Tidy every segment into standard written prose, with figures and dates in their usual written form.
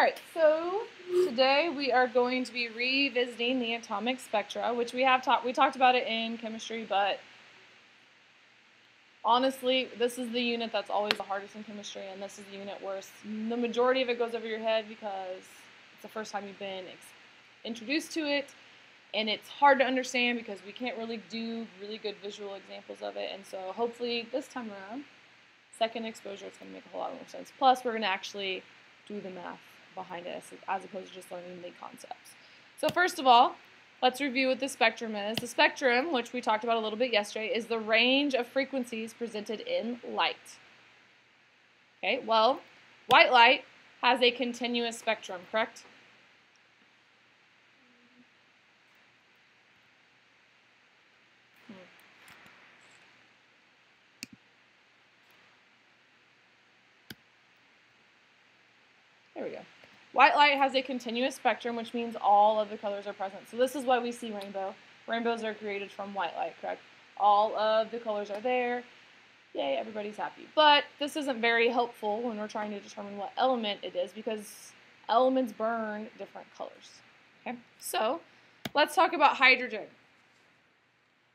Alright, so today we are going to be revisiting the atomic spectra, which we talked about it in chemistry, but honestly, this is the unit that's always the hardest in chemistry, and this is the unit where the majority of it goes over your head because it's the first time you've been introduced to it, and it's hard to understand because we can't really do really good visual examples of it, and so hopefully this time around, second exposure, it's going to make a whole lot more sense. Plus, we're going to actually do the math behind it as opposed to just learning the concepts. So first of all, let's review what the spectrum is. The spectrum, which we talked about a little bit yesterday, is the range of frequencies presented in light. Okay, well, white light has a continuous spectrum, correct? There we go. White light has a continuous spectrum, which means all of the colors are present. So this is why we see rainbow. Rainbows are created from white light, correct? All of the colors are there. Yay, everybody's happy. But this isn't very helpful when we're trying to determine what element it is because elements burn different colors. Okay, so let's talk about hydrogen.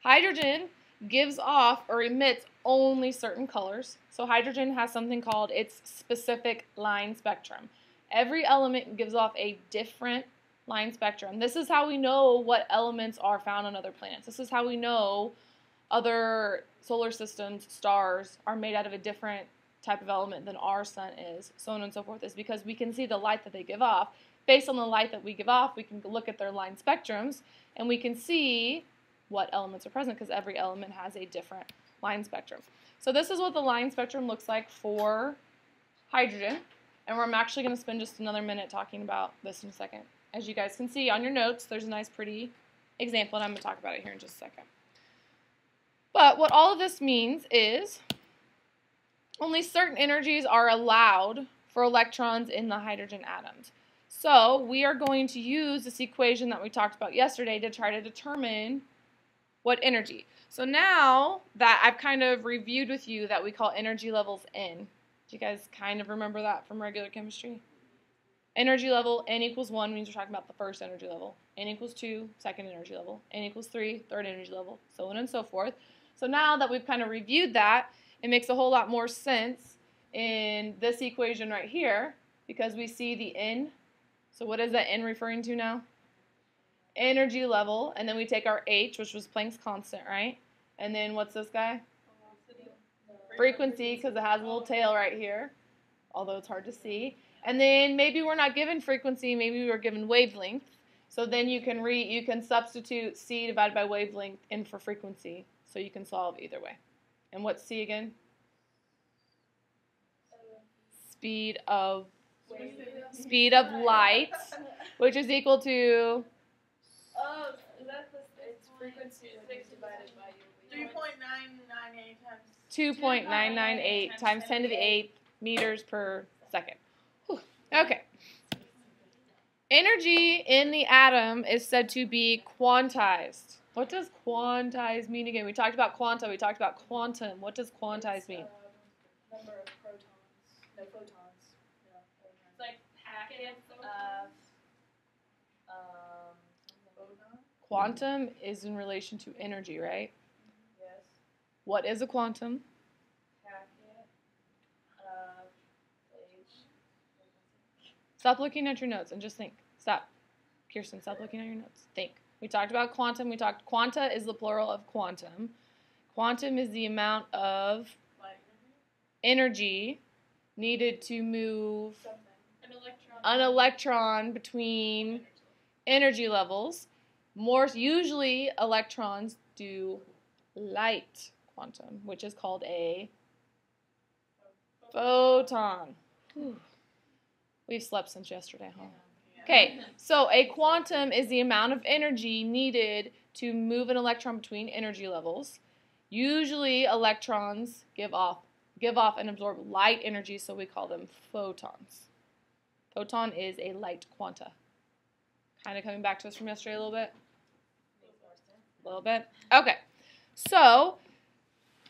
Hydrogen gives off or emits only certain colors. So hydrogen has something called its specific line spectrum. Every element gives off a different line spectrum. This is how we know what elements are found on other planets. This is how we know other solar systems, stars, are made out of a different type of element than our sun is, so on and so forth, is because we can see the light that they give off. Based on the light that we give off, we can look at their line spectrums, and we can see what elements are present because every element has a different line spectrum. So this is what the line spectrum looks like for hydrogen. And I'm actually going to spend just another minute talking about this in a second. As you guys can see on your notes, there's a nice pretty example, and I'm going to talk about it here in just a second. But what all of this means is only certain energies are allowed for electrons in the hydrogen atoms. So we are going to use this equation that we talked about yesterday to try to determine what energy. So now that I've kind of reviewed with you that we call energy levels N, do you guys kind of remember that from regular chemistry? Energy level, N equals 1 means we're talking about the first energy level. N equals 2, second energy level. N equals 3, third energy level, so on and so forth. So now that we've kind of reviewed that, it makes a whole lot more sense in this equation right here because we see the N. So what is that N referring to now? Energy level, and then we take our H, which was Planck's constant, right? And then what's this guy? Frequency, because it has a little tail right here, although it's hard to see. And then maybe we're not given frequency, maybe we were given wavelength. So then you can substitute C divided by wavelength in for frequency, so you can solve either way. And what's C again? Speed of light, which is equal to it's frequency 6 divided by 3.998 times 2.998 times 10 to the 8th meters per second. Whew. Okay. Energy in the atom is said to be quantized. What does quantize mean again? We talked about quanta, we talked about quantum. What does quantize mean? Number of protons. No, photons. No, It's like packets of photon? Quantum is in relation to energy, right? Yes. What is a quantum? Packet of H. Stop looking at your notes and just think. Stop. Kirsten, stop looking at your notes. Think. We talked about quantum. Quanta is the plural of quantum. Quantum is the amount of energy needed to move an electron between energy levels. Usually electrons do light quantum, which is called a photon. Whew. We've slept since yesterday, huh? Okay, so a quantum is the amount of energy needed to move an electron between energy levels. Usually electrons give off and absorb light energy, so we call them photons. Photon is a light quanta. Kind of coming back to us from yesterday a little bit? A little bit? Okay, so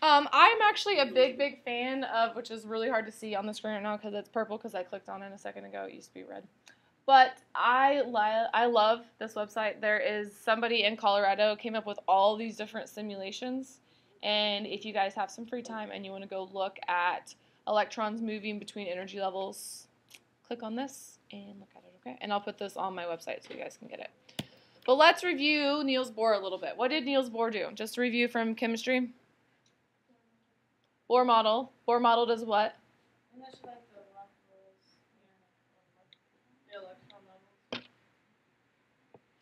I'm actually a big fan of, which is really hard to see on the screen right now because it's purple because I clicked on it a second ago. It used to be red. But I love this website. There is somebody in Colorado came up with all these different simulations. And if you guys have some free time and you want to go look at electrons moving between energy levels, click on this and look at it, okay? And I'll put this on my website so you guys can get it. But let's review Niels Bohr a little bit. What did Niels Bohr do? Just to review from chemistry. Bohr model. Bohr model does what?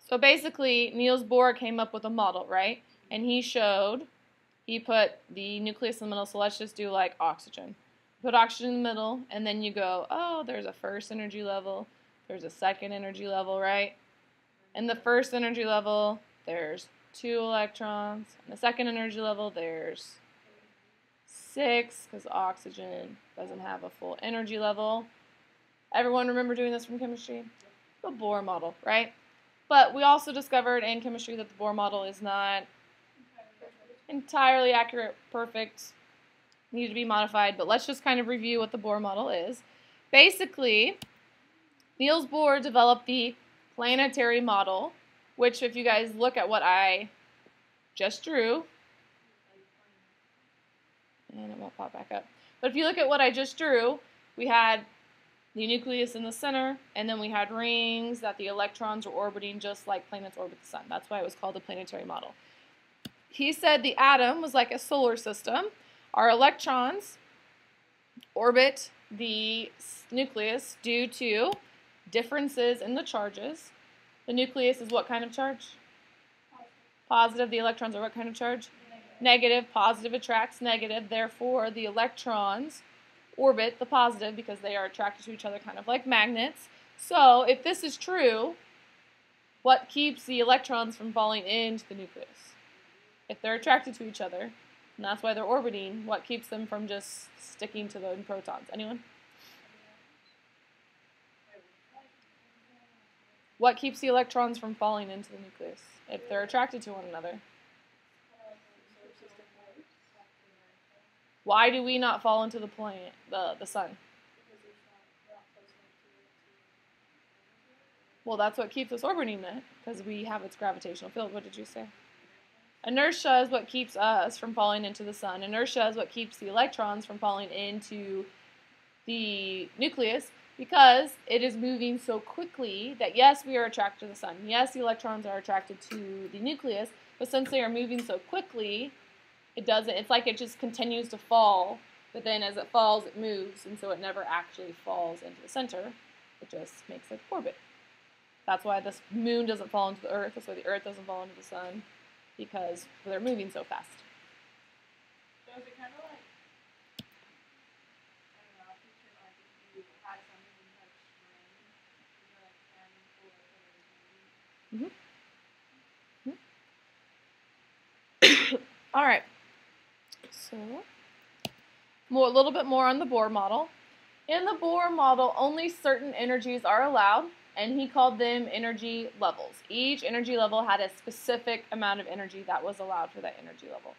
So basically, Niels Bohr came up with a model, right? And he put the nucleus in the middle, so let's just do like oxygen. Put oxygen in the middle, and then you go, oh, there's a first energy level, there's a second energy level, right? In the first energy level, there's 2 electrons. In the second energy level, there's 6, because oxygen doesn't have a full energy level. Everyone remember doing this from chemistry? The Bohr model, right? But we also discovered in chemistry that the Bohr model is not entirely accurate, perfect, needed to be modified. But let's just kind of review what the Bohr model is. Basically, Niels Bohr developed the planetary model, which if you guys look at what I just drew, and it won't pop back up. But if you look at what I just drew, we had the nucleus in the center, and then we had rings that the electrons are orbiting just like planets orbit the sun. That's why it was called the planetary model. He said the atom was like a solar system. Our electrons orbit the nucleus due to differences in the charges. The nucleus is what kind of charge? Positive. The electrons are what kind of charge? Negative. Positive attracts negative. Therefore, the electrons orbit the positive because they are attracted to each other kind of like magnets. So, if this is true, what keeps the electrons from falling into the nucleus? If they're attracted to each other, and that's why they're orbiting, what keeps them from just sticking to the protons? Anyone? What keeps the electrons from falling into the nucleus if they're attracted to one another? Why do we not fall into the planet, the sun? Well, that's what keeps us orbiting it, because we have its gravitational field. What did you say? Inertia is what keeps us from falling into the sun. Inertia is what keeps the electrons from falling into the nucleus, because it is moving so quickly that, yes, we are attracted to the sun. Yes, the electrons are attracted to the nucleus, but since they are moving so quickly, it's like it just continues to fall, but then as it falls, it moves, and so it never actually falls into the center. It just makes it orbit. That's why this moon doesn't fall into the earth. That's why the earth doesn't fall into the sun, because they're moving so fast. So is it kind of like, I don't know, picture like if you had something like string, you're like carrying full of energy. All right. So, a little bit more on the Bohr model. In the Bohr model, only certain energies are allowed, and he called them energy levels. Each energy level had a specific amount of energy that was allowed for that energy level.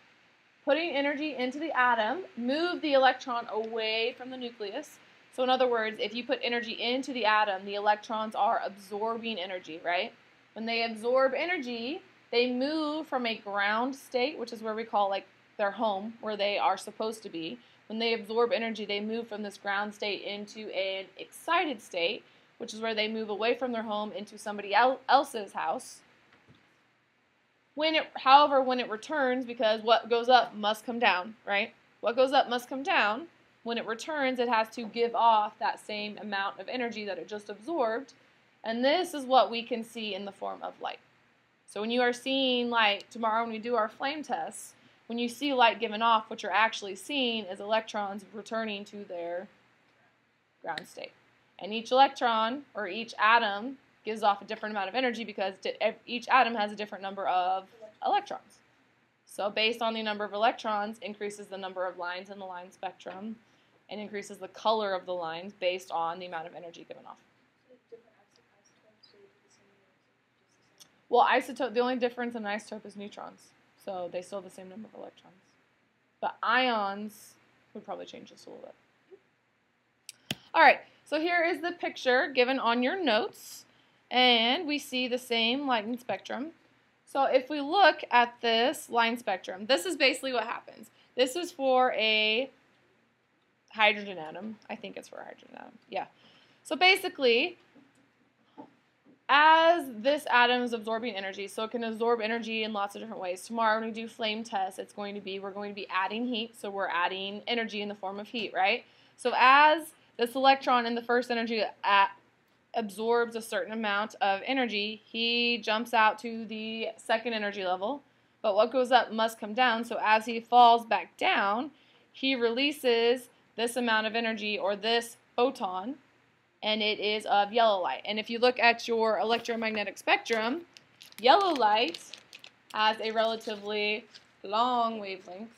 Putting energy into the atom moved the electron away from the nucleus. So in other words, if you put energy into the atom, the electrons are absorbing energy, right? When they absorb energy, they move from a ground state, which is where we call like their home, where they are supposed to be. When they absorb energy, they move from this ground state into an excited state, which is where they move away from their home into somebody else's house. However, when it returns, because what goes up must come down, right? What goes up must come down. When it returns, it has to give off that same amount of energy that it just absorbed. And this is what we can see in the form of light. So when you are seeing light, tomorrow when we do our flame tests, when you see light given off, what you're actually seeing is electrons returning to their ground state. And each electron, or each atom, gives off a different amount of energy because each atom has a different number of electrons. So based on the number of electrons, increases the number of lines in the line spectrum, and increases the color of the lines based on the amount of energy given off. Well, the only difference in an isotope is neutrons. So they still have the same number of electrons. But ions would probably change this a little bit. All right, so here is the picture given on your notes, and we see the same light spectrum. So if we look at this line spectrum, this is basically what happens. This is for a hydrogen atom. I think it's for a hydrogen atom. Yeah. So basically, as this atom is absorbing energy, so it can absorb energy in lots of different ways. Tomorrow when we do flame tests, we're going to be adding heat, so we're adding energy in the form of heat, right? So as this electron in the first energy absorbs a certain amount of energy, he jumps out to the second energy level, but what goes up must come down, so as he falls back down, he releases this amount of energy, or this photon, and it is of yellow light. And if you look at your electromagnetic spectrum, yellow light has a relatively long wavelength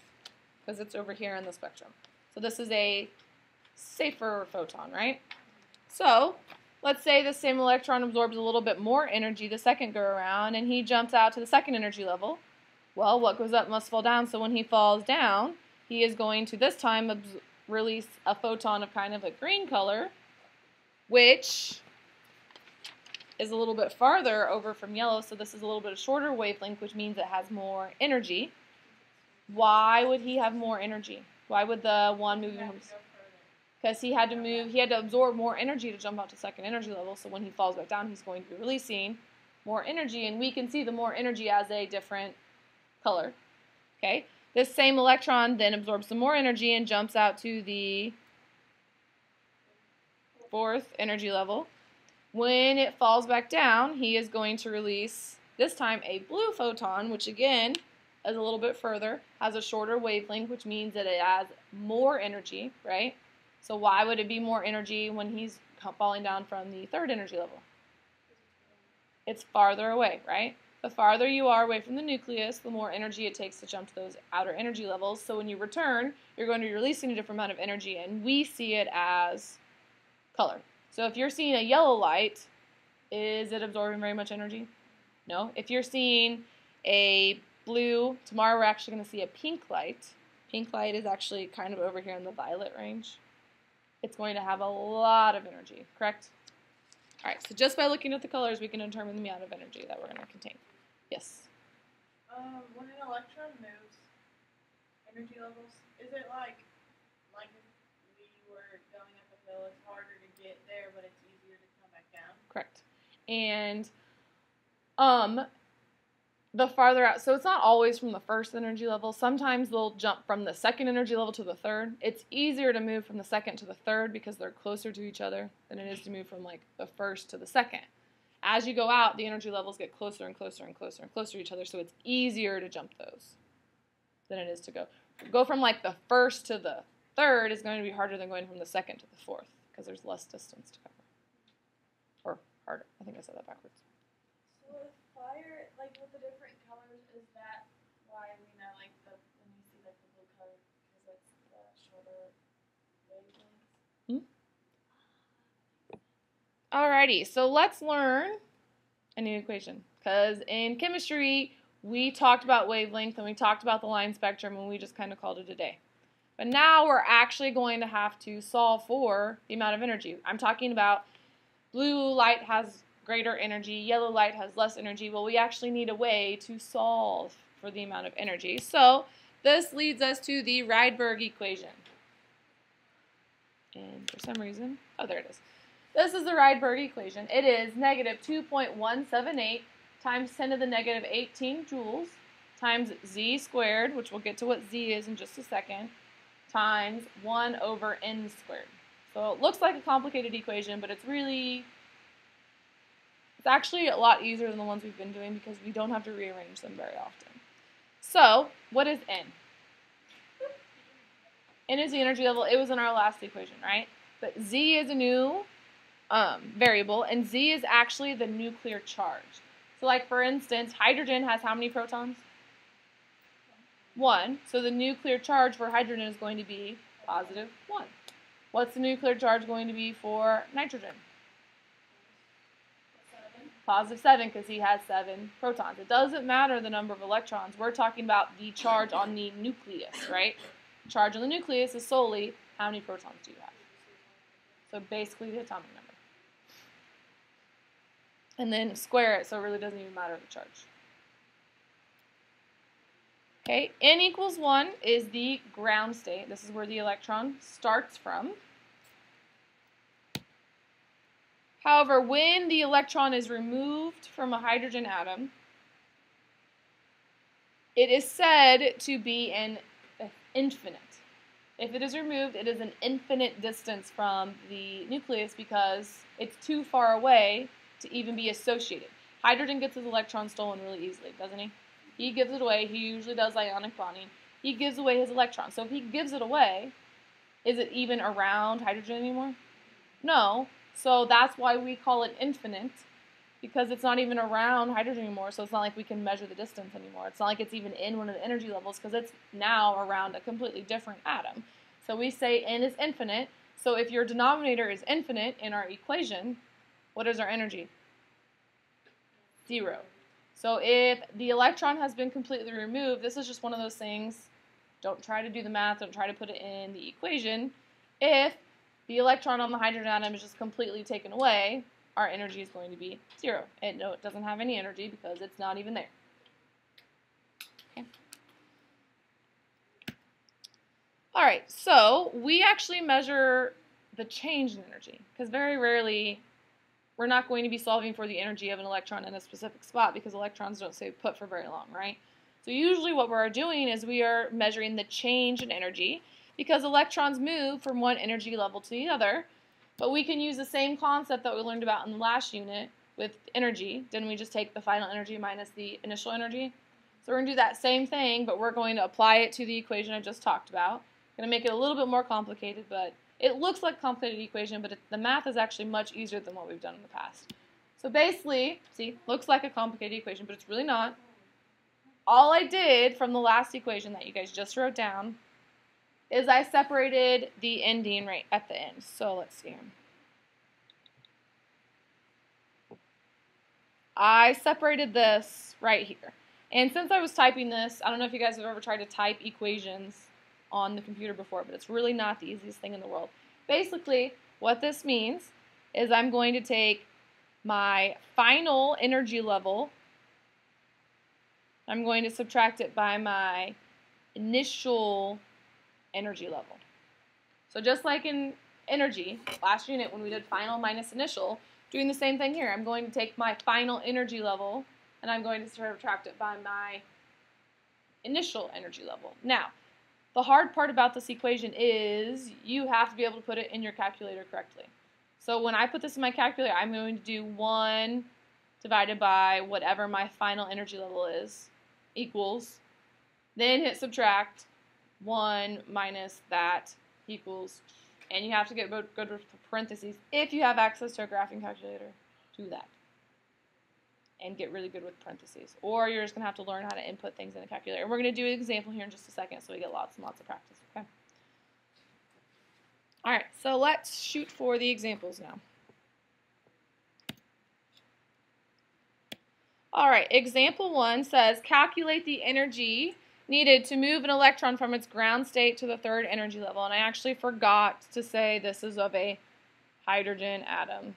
because it's over here in the spectrum. So this is a safer photon, right? So let's say the same electron absorbs a little bit more energy the second go around, and he jumps out to the second energy level. Well, what goes up must fall down, so when he falls down, he is going to this time release a photon of kind of a green color, which is a little bit farther over from yellow, so this is a little bit shorter wavelength, which means it has more energy. Why would he have more energy? Why would the one move from? Because he had to absorb more energy to jump out to second energy level, so when he falls back down, he's going to be releasing more energy, and we can see the more energy as a different color. Okay, this same electron then absorbs some more energy and jumps out to the fourth energy level. When it falls back down, he is going to release, this time, a blue photon, which again is a little bit further, has a shorter wavelength, which means that it has more energy, right? So why would it be more energy when he's falling down from the third energy level? It's farther away, right? The farther you are away from the nucleus, the more energy it takes to jump to those outer energy levels. So when you return, you're going to be releasing a different amount of energy, and we see it as color. So if you're seeing a yellow light, is it absorbing very much energy? No. If you're seeing a blue, tomorrow we're actually going to see a pink light. Pink light is actually kind of over here in the violet range. It's going to have a lot of energy, correct? All right, so just by looking at the colors, we can determine the amount of energy that we're going to contain. Yes? When an electron moves, energy levels, is it like if we were going up a hill, it's harder to get there, but it's easier to come back down? Correct. And the farther out, so it's not always from the first energy level. Sometimes they'll jump from the second energy level to the third. It's easier to move from the second to the third because they're closer to each other than it is to move from like the first to the second. As you go out, the energy levels get closer and closer and closer and closer to each other, so it's easier to jump those than it is to go from like the first to the third is going to be harder than going from the second to the fourth because there's less distance to cover. Or harder. I think I said that backwards. So with fire, like with the different colors, is that why we know like when you see like the blue color because it's the shorter wavelengths? Alrighty, so let's learn a new equation because in chemistry we talked about wavelength and we talked about the line spectrum and we just kind of called it a day. But now we're actually going to have to solve for the amount of energy. I'm talking about blue light has greater energy, yellow light has less energy. Well, we actually need a way to solve for the amount of energy. So this leads us to the Rydberg equation. And for some reason, oh, there it is. This is the Rydberg equation. It is negative 2.178 times 10 to the negative 18 joules times z squared, which we'll get to what z is in just a second, times 1 over n squared. So it looks like a complicated equation, but it's actually a lot easier than the ones we've been doing because we don't have to rearrange them very often. So what is n? N is the energy level. It was in our last equation, right? But z is a new variable, and z is actually the nuclear charge. So like for instance, hydrogen has how many protons? 1. So the nuclear charge for hydrogen is going to be positive 1. What's the nuclear charge going to be for nitrogen? Positive 7 because he has 7 protons. It doesn't matter the number of electrons. We're talking about the charge on the nucleus, right? Charge on the nucleus is solely how many protons do you have. So basically the atomic number. And then square it, so it really doesn't even matter the charge. Okay, n equals 1 is the ground state. This is where the electron starts from. However, when the electron is removed from a hydrogen atom, it is said to be an infinite. If it is removed, it is an infinite distance from the nucleus because it's too far away to even be associated. Hydrogen gets his electron stolen really easily, doesn't he? He gives it away. He usually does ionic bonding. He gives away his electron. So if he gives it away, is it even around hydrogen anymore? No. So that's why we call it infinite, because it's not even around hydrogen anymore, so it's not like we can measure the distance anymore. It's not like it's even in one of the energy levels, because it's now around a completely different atom. So we say n is infinite. So if your denominator is infinite in our equation, what is our energy? 0. So if the electron has been completely removed, this is just one of those things, don't try to do the math, don't try to put it in the equation. If the electron on the hydrogen atom is just completely taken away, our energy is going to be 0. And no, it doesn't have any energy because it's not even there. Okay. All right, so we actually measure the change in energy because very rarely we're not going to be solving for the energy of an electron in a specific spot because electrons don't stay put for very long, right? So usually what we're doing is we are measuring the change in energy because electrons move from one energy level to the other. But we can use the same concept that we learned about in the last unit with energy. Didn't we just take the final energy minus the initial energy? So we're going to do that same thing, but we're going to apply it to the equation I just talked about. Going to make it a little bit more complicated, but it looks like a complicated equation, but the math is actually much easier than what we've done in the past. So basically, see, looks like a complicated equation, but it's really not. All I did from the last equation that you guys just wrote down is I separated the ending right at the end. So let's see. I separated this right here. And since I was typing this, I don't know if you guys have ever tried to type equations on the computer before, but it's really not the easiest thing in the world. Basically, what this means is I'm going to take my final energy level, I'm going to subtract it by my initial energy level. So just like in energy, last unit when we did final minus initial, doing the same thing here. I'm going to take my final energy level and I'm going to subtract it by my initial energy level. Now, the hard part about this equation is you have to be able to put it in your calculator correctly. So when I put this in my calculator, I'm going to do 1 divided by whatever my final energy level is equals, then hit subtract, 1 minus that equals, and you have to get good with parentheses if you have access to a graphing calculator. Do that. And get really good with parentheses. Or you're just going to have to learn how to input things in a calculator. And we're going to do an example here in just a second so we get lots and lots of practice. Okay. All right, so let's shoot for the examples now. All right, example 1 says calculate the energy needed to move an electron from its ground state to the third energy level. And I actually forgot to say this is of a hydrogen atom.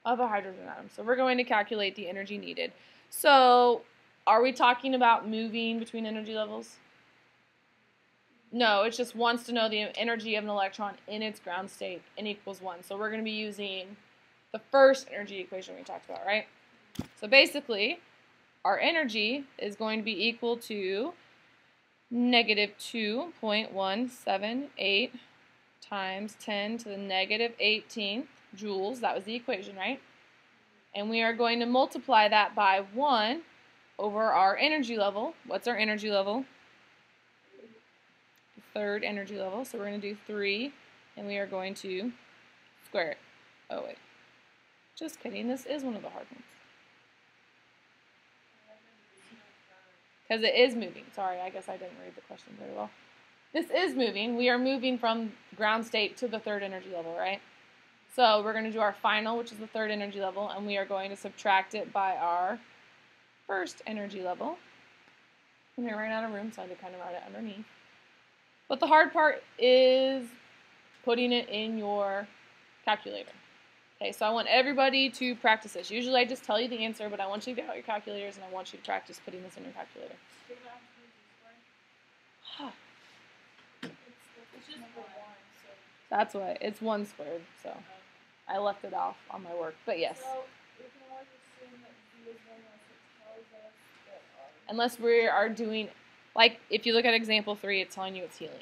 Of a hydrogen atom. So we're going to calculate the energy needed. So are we talking about moving between energy levels? No, it just wants to know the energy of an electron in its ground state, n equals 1. So we're going to be using the first energy equation we talked about, right? So basically, our energy is going to be equal to negative 2.178 times 10 to the negative 18th joules. That was the equation, right? And we are going to multiply that by 1 over our energy level. What's our energy level? The third energy level. So we're going to do 3, and we are going to square it. Oh, wait. Just kidding. This is one of the hard ones. Because it is moving. Sorry, I guess I didn't read the question very well. this is moving. We are moving from ground state to the third energy level, right? So we're going to do our final, which is the third energy level, and we are going to subtract it by our first energy level. And I ran out of room, so I had to kind of write it underneath. But the hard part is putting it in your calculator. Okay, so I want everybody to practice this. Usually I just tell you the answer, but I want you to get out your calculators and I want you to practice putting this in your calculator. It's just the one, so. That's why it's 1 squared, so I left it off on my work, but yes. So we can always assume that Z is 1 unless it tells us that R. Unless we are doing, like if you look at example 3, it's telling you it's helium.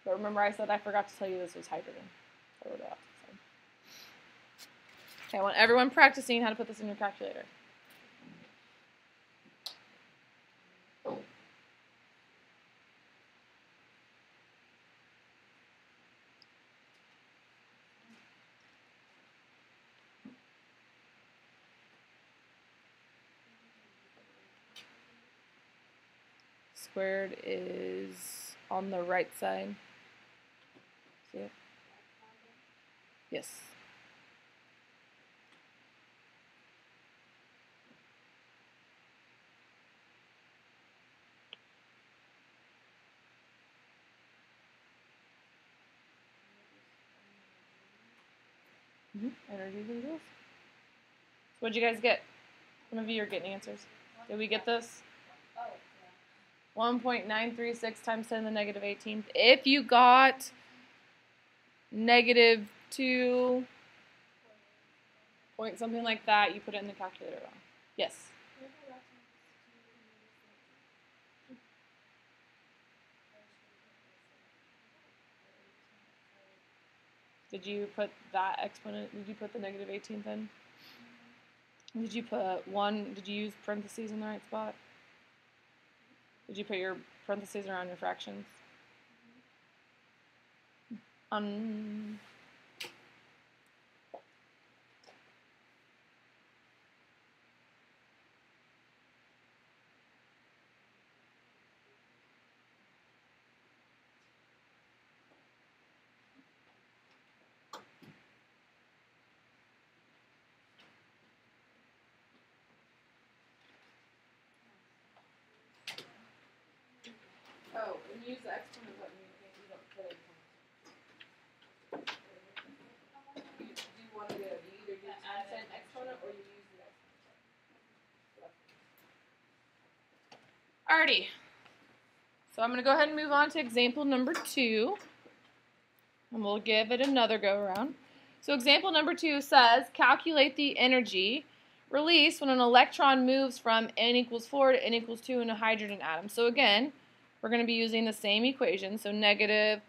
But remember I said I forgot to tell you this was hydrogen. I wrote it out. So. Okay, I want everyone practicing how to put this in your calculator. Squared is on the right side. See it? Yes. Energies and joules. So what'd you guys get? Some of you are getting answers. Did we get this? 1.936 times 10 to the negative 18th. If you got negative 2 point something like that, you put it in the calculator wrong. Yes? Did you put that exponent, did you put the negative 18th in? Did you put 1, did you use parentheses in the right spot? Did you put your parentheses around your fractions? Oh, when you use the exponent button, you don't put it. Do you want to do either use an exponent or you use the exponent button? Alrighty. So I'm going to go ahead and move on to example number 2. And we'll give it another go around. So example number 2 says, calculate the energy released when an electron moves from n equals 4 to n equals 2 in a hydrogen atom. So again, we're going to be using the same equation. So negative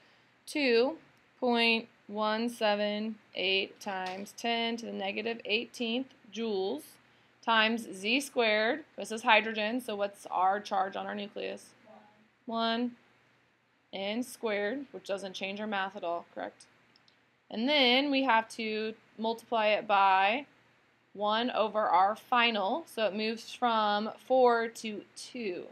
2.178 times 10 to the negative 18th joules times z squared. This is hydrogen, so what's our charge on our nucleus? 1 n squared, which doesn't change our math at all, correct? And then we have to multiply it by 1 over our final, so it moves from 4 to 2.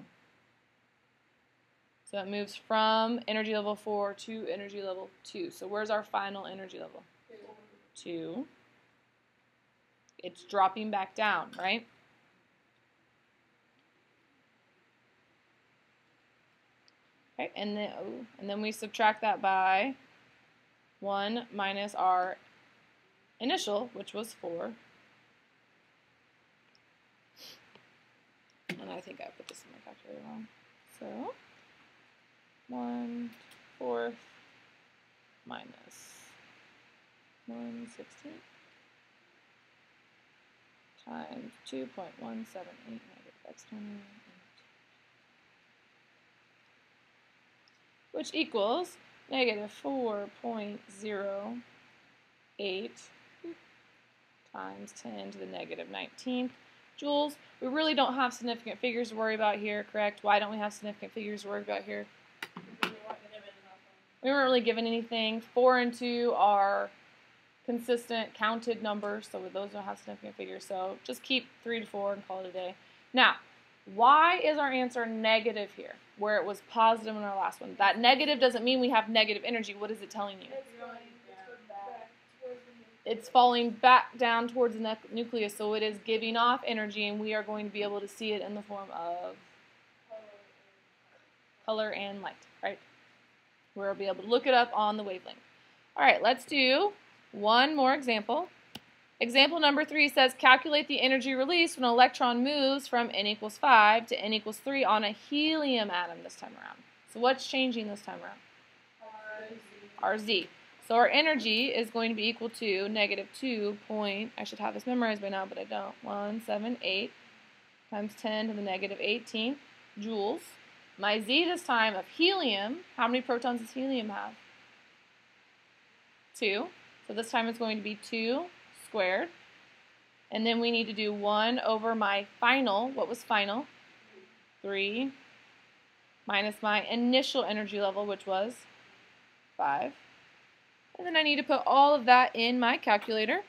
So it moves from energy level 4 to energy level 2. So where's our final energy level? 2. It's dropping back down, right? Okay, and then we subtract that by 1 minus our initial, which was 4. And I think I put this in my calculator wrong. So 1/4 minus 1/16 times 2.178 negative exponent, which equals negative 4.08 times 10 to the negative 19th joules. We really don't have significant figures to worry about here, correct? Why don't we have significant figures to worry about here? We weren't really given anything. 4 and 2 are consistent counted numbers, so those don't have significant figures. So just keep 3 to 4 and call it a day. Now, Why is our answer negative here, where it was positive in our last one? That negative doesn't mean we have negative energy. What is it telling you? It's going back towards the nucleus. It's falling back down towards the nucleus, so it is giving off energy, and we are going to be able to see it in the form of color and light, right? We'll be able to look it up on the wavelength. All right, let's do one more example. Example number 3 says, calculate the energy released when an electron moves from n equals 5 to n equals 3 on a helium atom this time around. So what's changing this time around? RZ. So our energy is going to be equal to negative 2 point, I should have this memorized by now, but I don't, 178 times 10 to the negative 18 joules. My Z this time of helium, how many protons does helium have? 2. So this time it's going to be 2 squared. And then we need to do 1 over my final. What was final? 3 minus my initial energy level, which was 5. And then I need to put all of that in my calculator.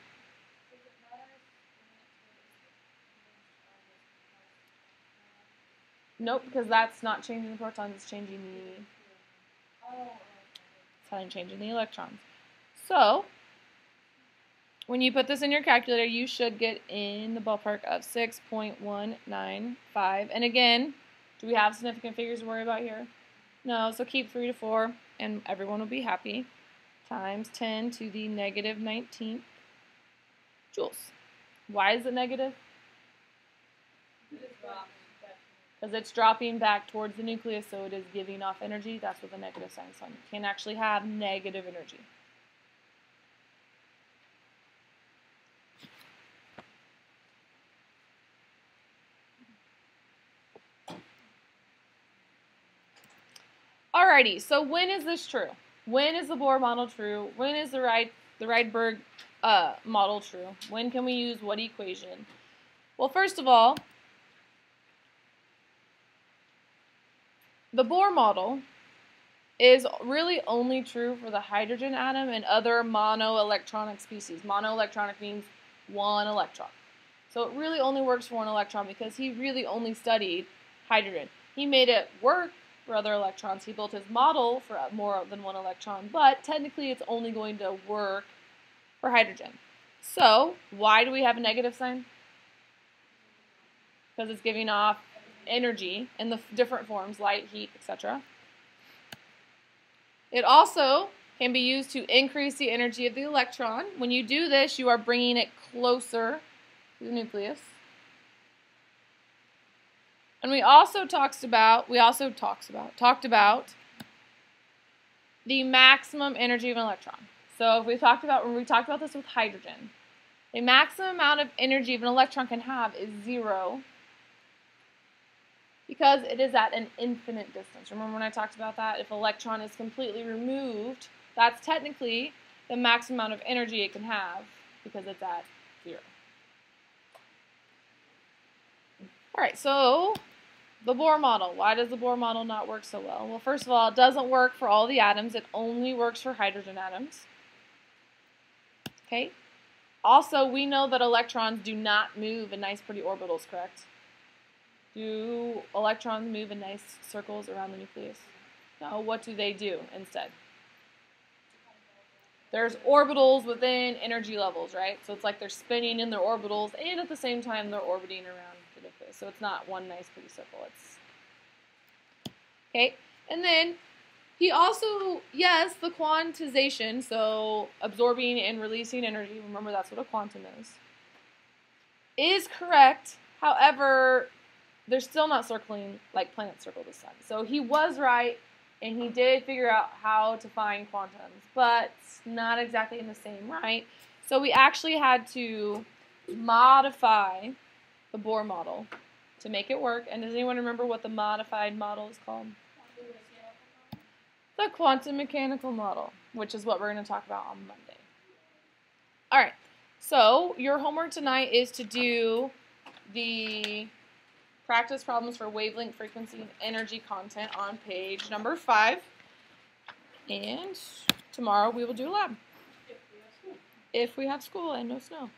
Nope, because that's not changing the protons, it's changing the electrons. So, when you put this in your calculator, you should get in the ballpark of 6.195. And again, do we have significant figures to worry about here? No, so keep 3 to 4, and everyone will be happy. Times 10 to the negative 19th joules. Why is it negative? Because it's dropping back towards the nucleus, so it is giving off energy. That's what the negative sign is on. You can't actually have negative energy. Alrighty, so when is this true? When is the Bohr model true? When is the Rydberg model true? When can we use what equation? Well, first of all, the Bohr model is really only true for the hydrogen atom and other monoelectronic species. Monoelectronic means one electron. So it really only works for one electron because he really only studied hydrogen. He made it work for other electrons. He built his model for more than one electron, but technically it's only going to work for hydrogen. So why do we have a negative sign? Because it's giving off energy in the different forms, light, heat, etc. It also can be used to increase the energy of the electron. When you do this, you are bringing it closer to the nucleus. And we also talked about the maximum energy of an electron. So if when we talked about this with hydrogen, the maximum amount of energy of an electron can have is 0 because it is at an infinite distance. Remember when I talked about that? If an electron is completely removed, that's technically the maximum amount of energy it can have because it's at 0. All right, so the Bohr model. Why does the Bohr model not work so well? Well, first of all, it doesn't work for all the atoms. It only works for hydrogen atoms. Okay? Also, we know that electrons do not move in nice, pretty orbitals, correct? Do electrons move in nice circles around the nucleus? No, what do they do instead? There's orbitals within energy levels, right? So it's like they're spinning in their orbitals, and at the same time they're orbiting around the nucleus. So it's not one nice, pretty circle. Okay, and then he also, yes, the quantization, so absorbing and releasing energy, remember that's what a quantum is correct. However, they're still not circling like planets circle the sun. So he was right, and he did figure out how to find quantums, but not exactly in the same right. So we actually had to modify the Bohr model to make it work. And does anyone remember what the modified model is called? The quantum mechanical model, which is what we're going to talk about on Monday. All right, so your homework tonight is to do the practice problems for wavelength, frequency, and energy content on page number 5. And tomorrow we will do a lab. If we have school and no snow.